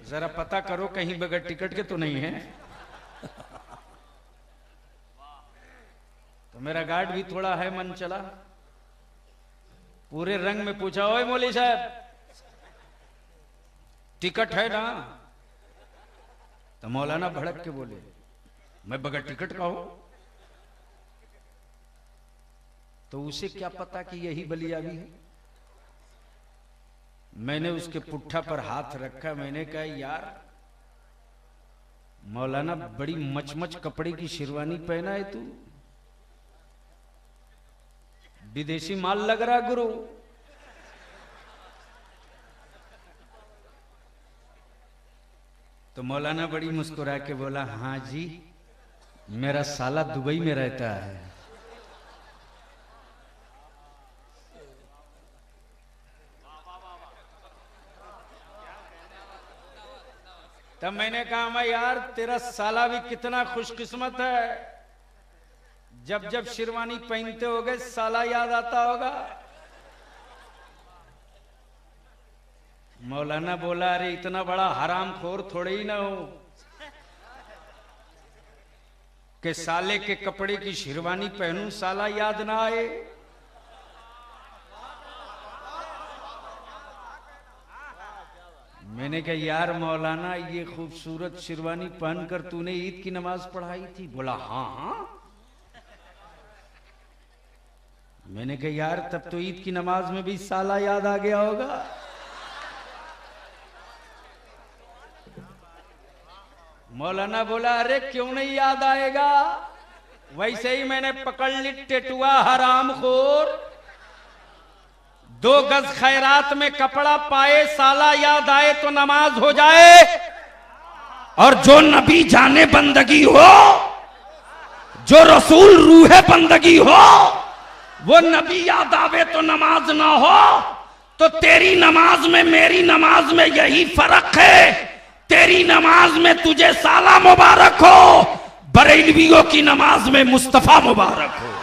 जरा पता करो कहीं बगैर टिकट के तो नहीं है। तो मेरा गार्ड भी थोड़ा है मन चला, पूरे रंग में पूछा, ओए मौली साहब टिकट है ना? तो मौलाना भड़क के बोले, मैं बगैर टिकट का हूं। तो उसे क्या पता कि यही बलियाबी है। मैंने उसके पुट्ठा पर हाथ रखा, मैंने कहा, यार मौलाना बड़ी मचमच कपड़े की शेरवानी पहना है तू, विदेशी माल लग रहा गुरु। तो मौलाना बड़ी मुस्कुरा के बोला, हाँ जी, मेरा साला दुबई में रहता है। तब मैंने कहा, मैं यार तेरा साला भी कितना खुशकिस्मत है, जब जब शेरवानी पहनते होगे साला याद आता होगा। मौलाना बोला, अरे इतना बड़ा हरामखोर थोड़े ही ना हो कि साले के कपड़े की शेरवानी पहनूं साला याद ना आए। मैंने कहा, यार मौलाना ये खूबसूरत शेरवानी पहनकर तूने ईद की नमाज पढ़ाई थी? बोला, हाँ हाँ। मैंने कहा, यार तब तो ईद की नमाज में भी साला याद आ गया होगा। मौलाना बोला, अरे क्यों नहीं याद आएगा, वैसे ही मैंने पकड़ ली टेटुआ हरामखोर। 2 गज खैरात में कपड़ा पाए, साला याद आए तो नमाज हो जाए। और जो नबी जाने बंदगी हो, जो रसूल रूहे बंदगी हो, वो नबी याद आवे तो नमाज ना हो। तो तेरी नमाज में मेरी नमाज में यही फर्क है, तेरी नमाज में तुझे साला मुबारक हो, बरेलवियों की नमाज में मुस्तफा मुबारक हो।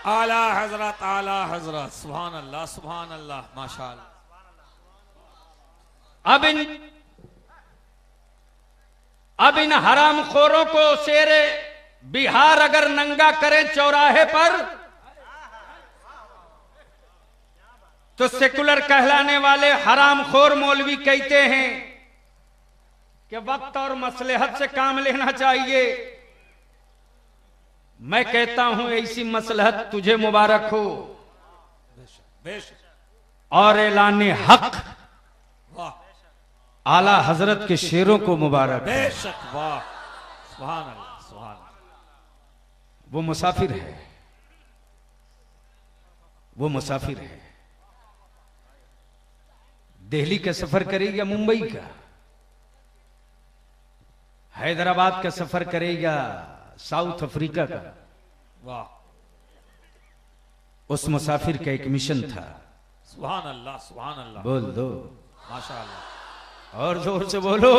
आला हजरत सुभान अल्लाह माशाअल्लाह। अब इन हरामखोरों को शेरे बिहार अगर नंगा करे चौराहे पर, तो सेकुलर कहलाने वाले हरामखोर मौलवी कहते हैं कि वक्त और मसलहत से काम लेना चाहिए। मैं कहता हूं, ऐसी मसलहत तुझे मुबारक हो, और ऐलाने हक वाह, आला हजरत के शेरों को मुबारक। बेशक, वाह, सुभान अल्लाह, सुभान अल्लाह। वो मुसाफिर है, वो मुसाफिर है। दिल्ली का सफर करेगा, मुंबई का, हैदराबाद का सफर करेगा, साउथ अफ्रीका का। वाह, उस मुसाफिर का एक मिशन था। सुभान अल्लाह, सुभान अल्लाह। बोल दो माशाअल्लाह, और जोर से बोलो,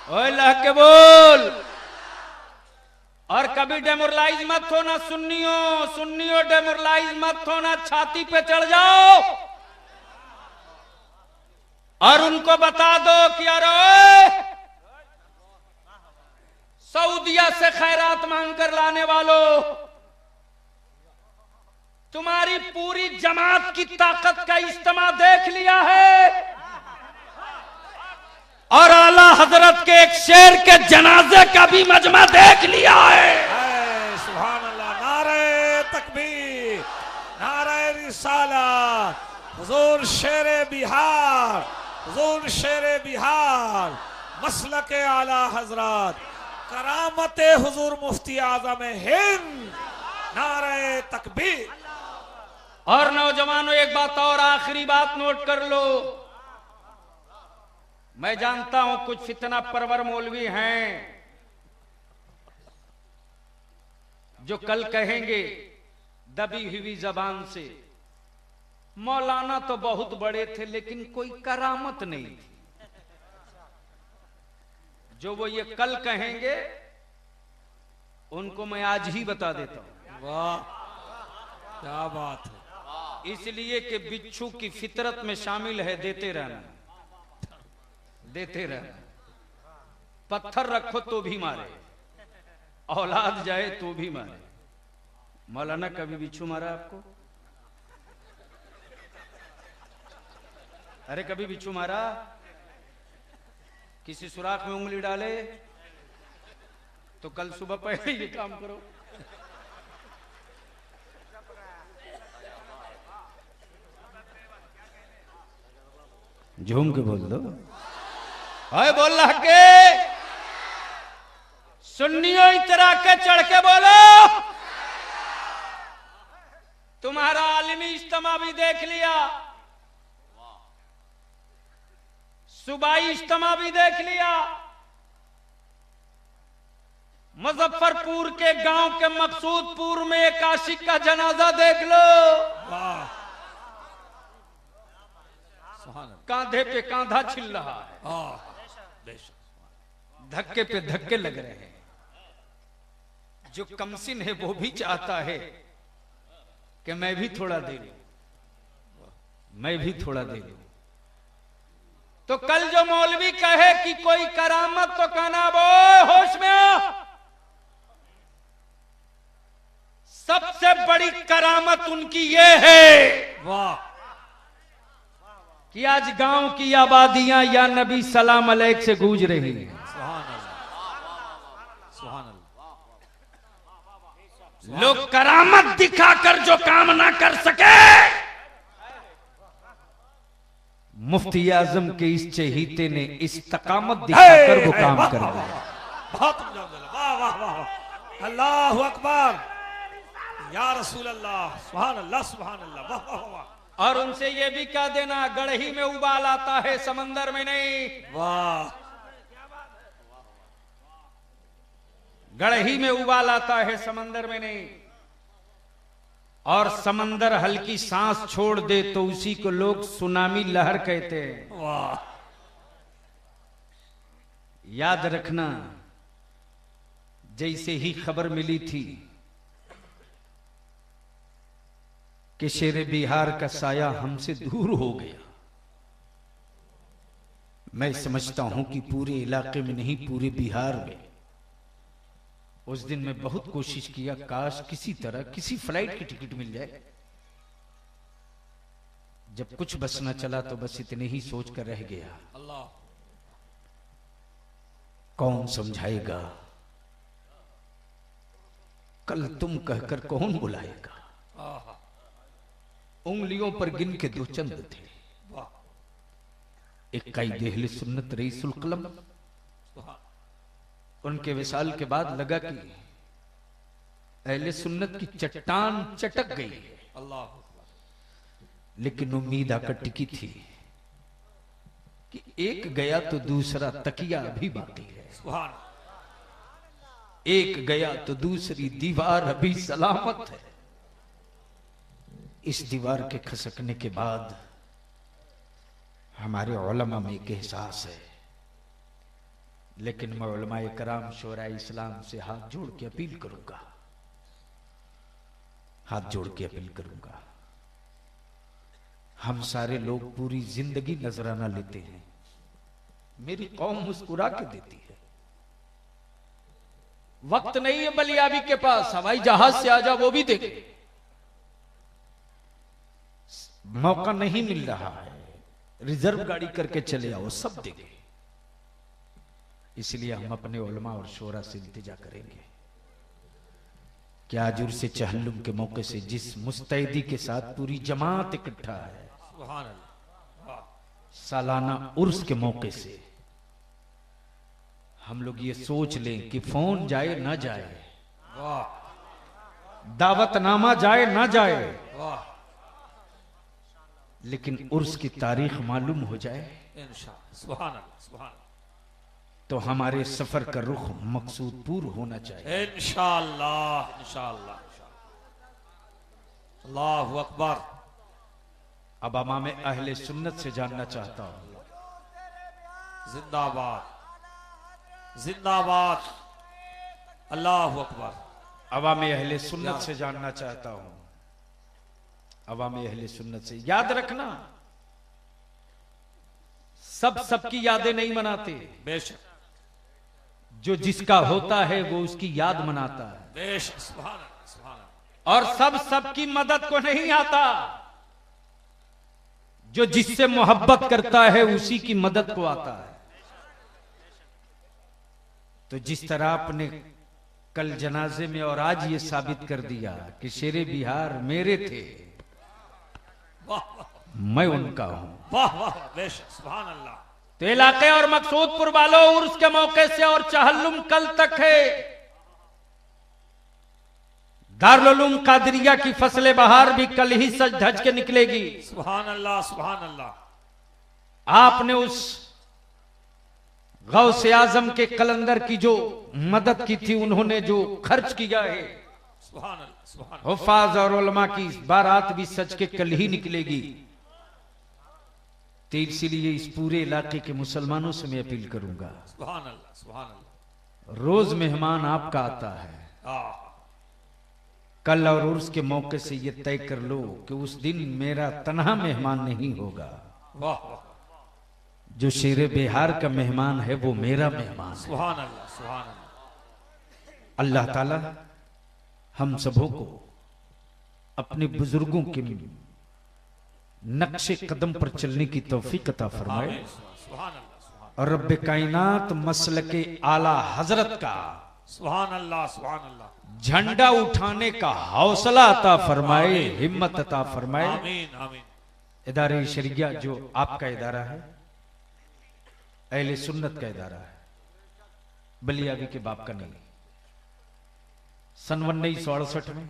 ओए लग के बोल। और कभी डेमोरलाइज मत होना, सुन्नियों डेमोरलाइज मत होना, छाती पे चढ़ जाओ और उनको बता दो कि अरे सऊदिया से खैरात मांगकर लाने वालों, तुम्हारी पूरी जमात की ताकत का इस्तेमाल देख लिया है, और के एक शेर के जनाजे का भी मजमा देख लिया है। सुभान अल्लाह, नारे तकबीर, नारे रिसाला, हुजूर शेरे बिहार, हुजूर शेरे बिहार, मसलके आला हजरत, करामते हुजूर मुफ्ती आजम हिंद, नारे तकबीर। और नौजवानों, एक बात और, आखिरी बात नोट कर लो। मैं जानता हूं कुछ फितना परवर मौलवी हैं जो कल कहेंगे दबी हुई जबान से, मौलाना तो बहुत बड़े थे लेकिन कोई करामत नहीं थी। जो वो ये कल कहेंगे उनको मैं आज ही बता देता हूं। वाह, क्या बात है। इसलिए कि बिच्छू की फितरत में शामिल है देते रहना, देते रहना। पत्थर रखो तो भी मारे, औलाद जाए तो भी मारे। मौलाना कभी बिच्छू मारा आपको? अरे कभी बिच्छू मारा? किसी सुराख में उंगली डाले तो कल सुबह पहले ये काम करो। झूम के बोल दो, हाय बोल रहा के सुन्नियों इतरा के चढ़ के बोलो। तुम्हारा आलिमी इज्तिमा भी देख लिया, सूबाई इज्तिमा भी देख लिया, मुजफ्फरपुर के गांव के मकसूदपुर में एक आशिक का जनाजा देख लो। कांधे पे कांधा छिल रहा है, धक्के पे धक्के लग रहे हैं। जो कमसिन है वो भी चाहता है कि मैं भी थोड़ा दे लूं, मैं भी थोड़ा दे लूं। तो कल जो मौलवी कहे कि कोई करामत, तो कहना वो होश में आ। सबसे बड़ी करामत उनकी ये है वाह कि आज गांव की आबादियां या नबी सलाम अलैक से गूंज रही हैं। सुभान अल्लाह, सुभान अल्लाह। लोग करामत दिखाकर जो काम ना कर सके, मुफ्ती आजम के इस चहीते ने इस्तकामत दिखाकर वो काम कर दिया। बहुत वाह वाह वाह, अल्लाह अकबर, या रसूल अल्लाह, सुभान अल्लाह, सुभान अल्लाह, वाह वाह वाह। और उनसे ये भी कह देना, गढ़ही में उबाल आता है समंदर में नहीं। वाह, गढ़ही में उबाल आता है समंदर में नहीं। और समंदर हल्की सांस छोड़ दे तो उसी को लोग सुनामी लहर कहते हैं। वाह, याद रखना, जैसे ही खबर मिली थी कि शेर बिहार का साया हमसे दूर हो गया, मैं समझता हूं कि पूरे इलाके में नहीं, पूरे बिहार में। उस दिन मैं बहुत कोशिश किया, काश किसी तरह किसी फ्लाइट की टिकट मिल जाए। जब कुछ बस न चला तो बस इतने ही सोच कर रह गया, अल्लाह, कौन समझाएगा, कल तुम कहकर कौन बुलाएगा। आहा, उंगलियों पर गिन के दो चंद थे। वाह, एक कायद अहले सुन्नत रईसुल कलम, उनके विसाल के बाद लगा कि अहले सुन्नत की चट्टान चटक गई है। अल्लाह, लेकिन उम्मीद आकर टिकी थी कि एक गया तो दूसरा तकिया अभी बाकी है, सुभान, एक गया तो दूसरी दीवार अभी सलामत है। इस दीवार के खसकने के बाद हमारे उलमा में एक एहसास है, लेकिन मैं उलमाए कराम शोरा इस्लाम से हाथ जोड़ के अपील करूंगा, हाथ जोड़ के अपील करूंगा। हम सारे लोग पूरी जिंदगी नजराना लेते हैं, मेरी कौम मुस्कुरा के देती है। वक्त नहीं है बलियाबी के पास, हवाई जहाज से आजा वो भी देखे, मौका नहीं मिल रहा है, रिजर्व गाड़ी करके चले आओ सब देखे। इसलिए हम अपने उलमा और शोरा से इल्तिजा करेंगे कि आज उर्स चहल्लुम के मौके से जिस मुस्तैदी के साथ पूरी जमात इकट्ठा है, सुभान अल्लाह, सालाना उर्स के मौके से हम लोग ये सोच लें कि फोन जाए ना जाए, वाह दावतनामा जाए ना जाए, वाह, लेकिन उर्स की तारीख मालूम हो जाए इंशाअल्लाह, सुभान अल्लाह, सुभान अल्लाह, तो हमारे सफर का रुख मकसूद पूर्ण होना चाहिए। इंशाअल्लाह, इंशाअल्लाह, अल्लाहु अकबर। अब अमाम अहले सुन्नत से जानना चाहता हूं, जिंदाबाद, जिंदाबाद, अल्लाहु अकबर। अवाम अहले सुन्नत से जानना चाहता हूं, अवाम अहले सुन्नत से याद रखना, सब सबकी यादें नहीं मनाते, बेशक, जो जिसका होता है वो उसकी याद मनाता है, बेशक, सुभान अल्लाह, सुभान अल्लाह, और सब सबकी मदद को नहीं आता, जो जिससे मोहब्बत करता है उसी की मदद को आता है। तो जिस तरह आपने कल जनाजे में और आज ये साबित कर दिया कि शेरे बिहार मेरे थे, वाह वाह, मैं उनका हूं, वाह वाह, बेशक, सुभान अल्लाह। तो इलाके और मकसूदपुर वालों, उर्स के मौके से और चहल्लुम कल तक है, दारुल उलूम कादरिया की फसले बहार भी कल ही सज धज के निकलेगी। सुभान अल्लाह, सुभान अल्लाह। आपने उस गौसे आजम के कलंदर की जो मदद की थी, उन्होंने जो खर्च किया है, सुभान अल्लाह, सुभान अल्लाह, हुफाज और उलमा की बारात भी सच के कल ही निकलेगी। तो इसीलिए इस पूरे इलाके के मुसलमानों से मैं अपील करूंगा, सुभान अल्लाह, सुभान अल्लाह, रोज मेहमान आपका आता है, आह, कल और उर्स के मौके से ये तय कर लो कि उस दिन मेरा तन्हा मेहमान नहीं होगा, वाह वाह, जो शेरे बिहार का मेहमान है वो मेरा मेहमान है। सुभान अल्लाह, सुभान अल्लाह। अल्लाह ताला हम सबों को अपने बुजुर्गों के नक्शे कदम पर चलने की तौफीक अता फरमाए, आमीन, सुभान अल्लाह, सुभान, और रब्बे कायनात मसलके आला हजरत का सुभान अल्लाह, सुभान अल्लाह, झंडा उठाने का हौसला अता फरमाए, हिम्मत अता फरमाए। आमीन, आमीन। इदारे शरिया जो आपका इदारा है, अहले सुन्नत का इदारा है, बलियावी के बाप का नहीं। सन 1968 में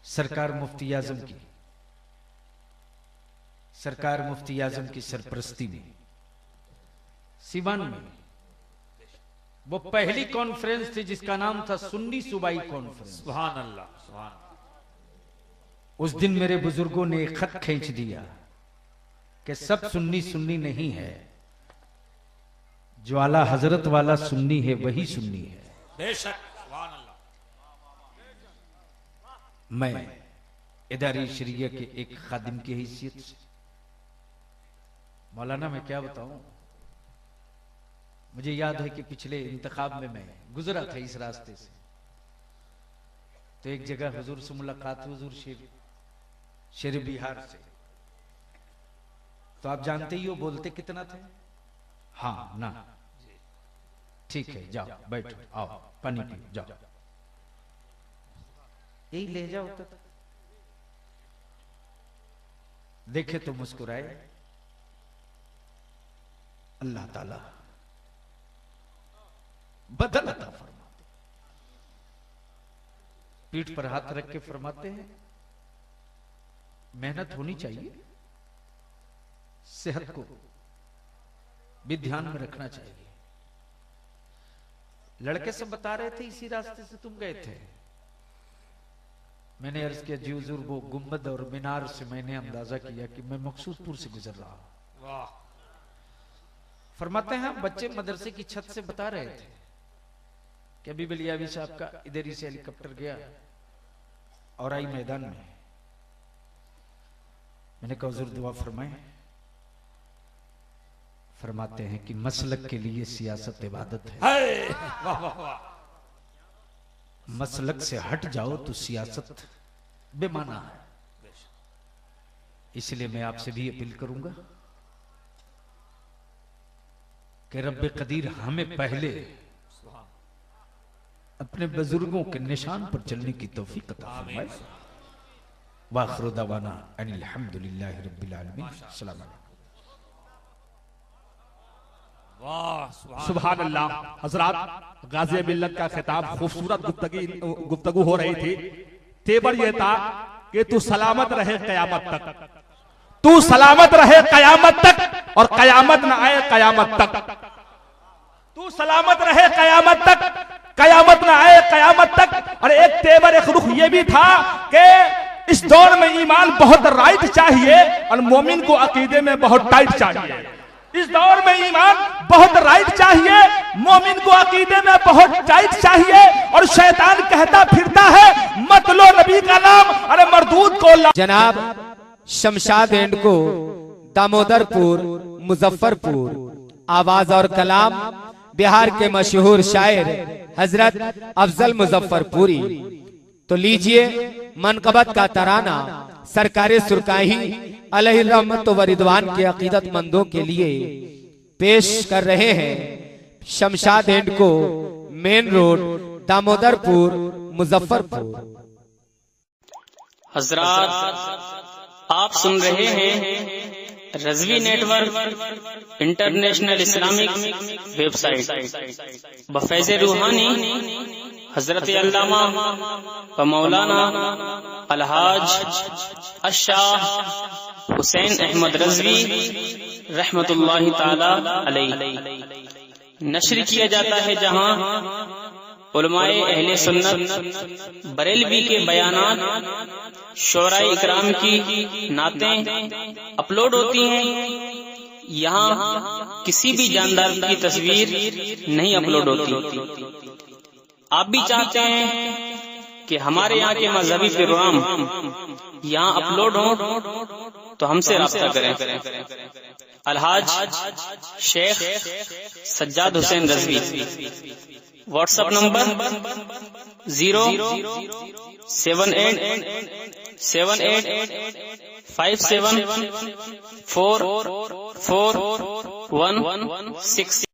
सरकार मुफ्ती आजम की सरपरस्ती में सिवान में वो पहली कॉन्फ्रेंस थी जिसका नाम था सुन्नी सूबाई कॉन्फ्रेंस। सुभान अल्लाह, सुभान अल्लाह। उस दिन मेरे बुजुर्गों ने एक खत खींच दिया कि सब सुन्नी सुन्नी नहीं है, जो आला हजरत वाला सुन्नी है वही सुन्नी है। बेशक, सुभान अल्लाह। मैं इदारी शरिया के एक खादिम की हैसियत से, मौलाना मैं क्या बताऊं, मुझे याद है कि पिछले इंतखाब में मैं गुजरा था इस रास्ते से, तो एक जगह हुजूर से मुलाकात, हुजूर शेर बिहार से, तो आप जानते ही हो बोलते कितना थे, हाँ ना, ठीक है जाओ बैठो, आओ पानी पियो, जाओ, यही ले जाओ। तो देखे तो मुस्कुराए। अल्लाह ताला बदल अता फरमाते, पीठ पर हाथ रख के फरमाते हैं मेहनत होनी चाहिए, सेहत को भी ध्यान में रखना चाहिए। लड़के सब बता रहे थे इसी रास्ते से तुम गए थे, मैंने अर्ज किया जी हुजूर वो गुम्बद और मीनार से मैंने अंदाजा किया कि मैं मकसूदपुर से गुजर रहा हूं। वाह। फरमाते हैं बच्चे मदरसे की छत से बता रहे थे कि अभी बलियावी साहब का इधर ही से हेलीकॉप्टर गया और आई मैदान में। मैंने कहा हुजूर दुआ फरमाए। फरमाते हैं कि मसलक के लिए सियासत इबादत है, वाह वाह वाह। मसलक से हट जाओ तो सियासत बेमाना है। इसलिए मैं आपसे भी अपील करूंगा कि रब्बे कदीर हमें पहले अपने बुजुर्गों के निशान पर चलने की तौफीक अता फरमाए। वाखिरु दवाना अनिल हम्दुलिल्लाहि रब्बिल आलमीन। अस्सलाम वालेकुम। सुभान अल्लाह। हजरात, गाज़ी मिल्लत का खिताब, खूबसूरत गुफ्तगू हो रही थी। तेवर यह था कि तू सलामत रहे कयामत तक, तू सलामत रहे कयामत तक, और कयामत न आए कयामत तक। तू सलामत रहे कयामत तक, कयामत न आए कयामत तक। और एक तेवर, एक रुख ये भी था कि इस दौर में ईमान बहुत राइट चाहिए और मोमिन को अकीदे में बहुत टाइट चाहिए। इस दौर में ईमान बहुत राइट चाहिए, मोमिन को अकीदे में बहुत टाइट चाहिए। और शैतान कहता फिरता है मत लो नबी का नाम, अरे मरदूद को। जनाब शमशाद एंड को, दामोदरपुर, मुजफ्फरपुर। आवाज और कलाम बिहार के मशहूर शायर हजरत अफजल मुजफ्फरपुरी। तो लीजिए मनकबत का तराना सरकारे सुरकाही अलैहि रहमत व रिदवान के अकीदतमंदों के लिए पेश कर रहे हैं। Shamshad and Co, main road, Damodarpur, Muzaffarpur. हजरात, आप सुन रहे हैं Razvi network international Islamic website बफैज़ रूहानी हजरत अल्लामा व मौलाना अलहाज अशाह हुसैन अहमद रज़वी रहमतुल्लाहि ताला अलैहि नश्र किया जाता है, जहां उलमाए अहले सुन्नत बरेलवी के बयानात शोराए इकराम की नातें अपलोड होती हैं। यहाँ किसी भी जानदार की तस्वीर नहीं अपलोड होती। आप भी चाहते हैं कि हमारे यहाँ के मजहबी प्रोग्राम यहाँ अपलोड हो तो हमसे राब्ता करें। Alhaj Sheikh Sajjad Hussain Razvi, WhatsApp number 0787857444116।